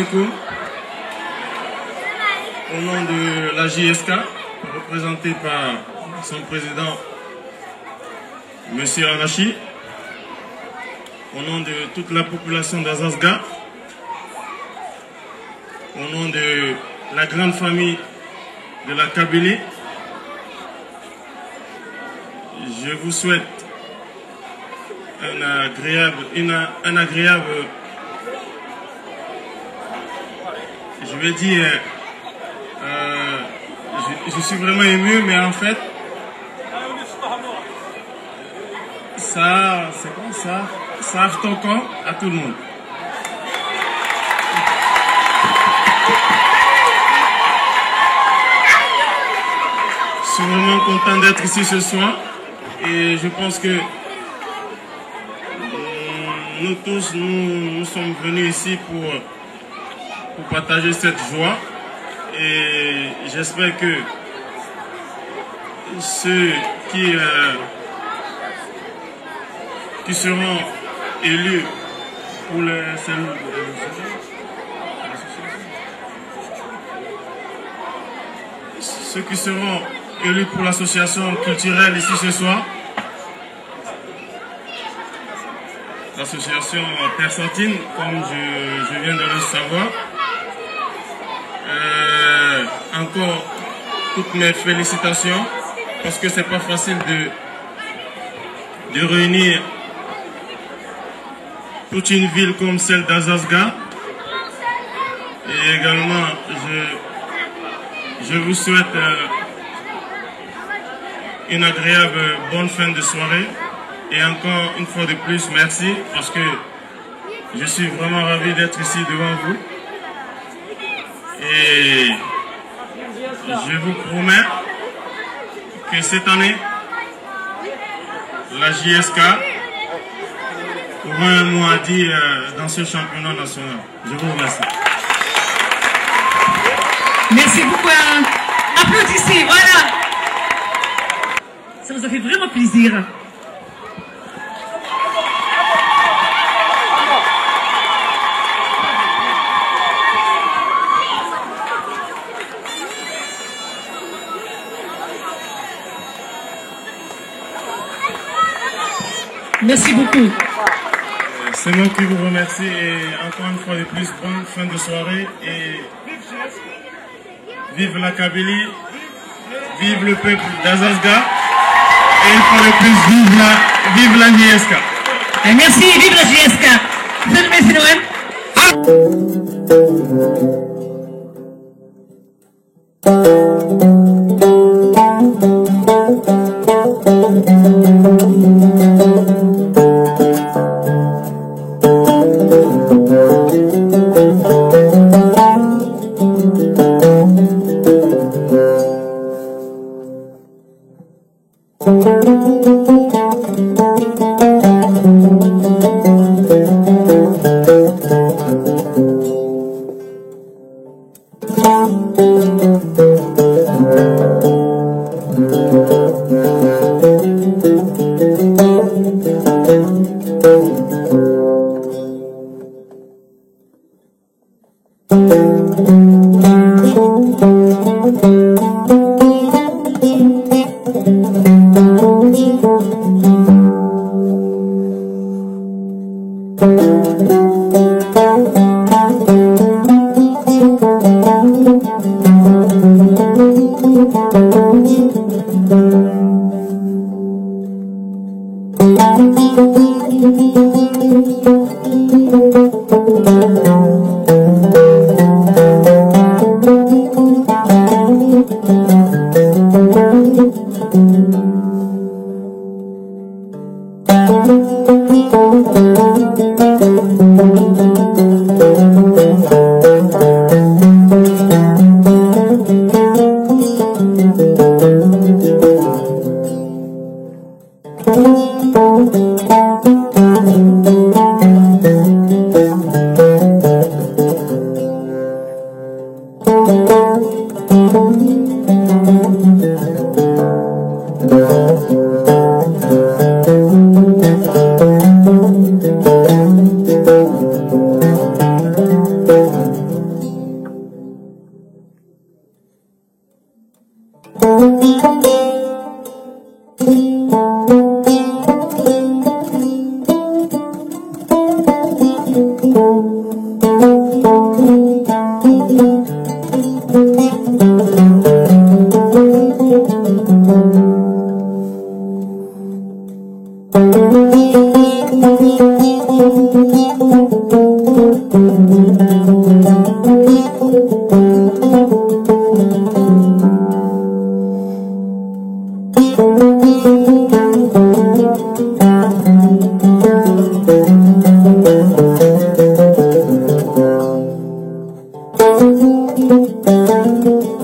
alaikum. Au nom de la JSK, représenté par son président, M. Anachi, au nom de toute la population d'Azazga, au nom de la grande famille de la Kabylie, je vous souhaite un agréable, je vais dire, je suis vraiment ému, mais en fait, ça, c'est comme ça, ça arrive ton camp à tout le monde. Je suis vraiment content d'être ici ce soir et je pense que nous tous, nous sommes venus ici pour partager cette joie et j'espère que ceux qui seront élus pour ceux qui seront élus pour l'association culturelle ici ce soir, l'association Persantine, comme je viens de le savoir. Encore toutes mes félicitations, parce que c'est pas facile de réunir toute une ville comme celle d'Azazga. Et également, je vous souhaite une agréable bonne fin de soirée. Et encore une fois de plus, merci, parce que je suis vraiment ravi d'être ici devant vous. Et je vous promets que cette année, la JSK aura un mot à dire dans ce championnat national. Je vous remercie. Merci beaucoup. Applaudissez, voilà. Ça nous a fait vraiment plaisir. Merci beaucoup. C'est moi qui vous remercie et encore une fois de plus, bonne fin de soirée et vive la Kabylie, vive le peuple d'Azazga et une fois de plus, vive la JSK. Merci, vive la JSK. Merci Noël. Thank you.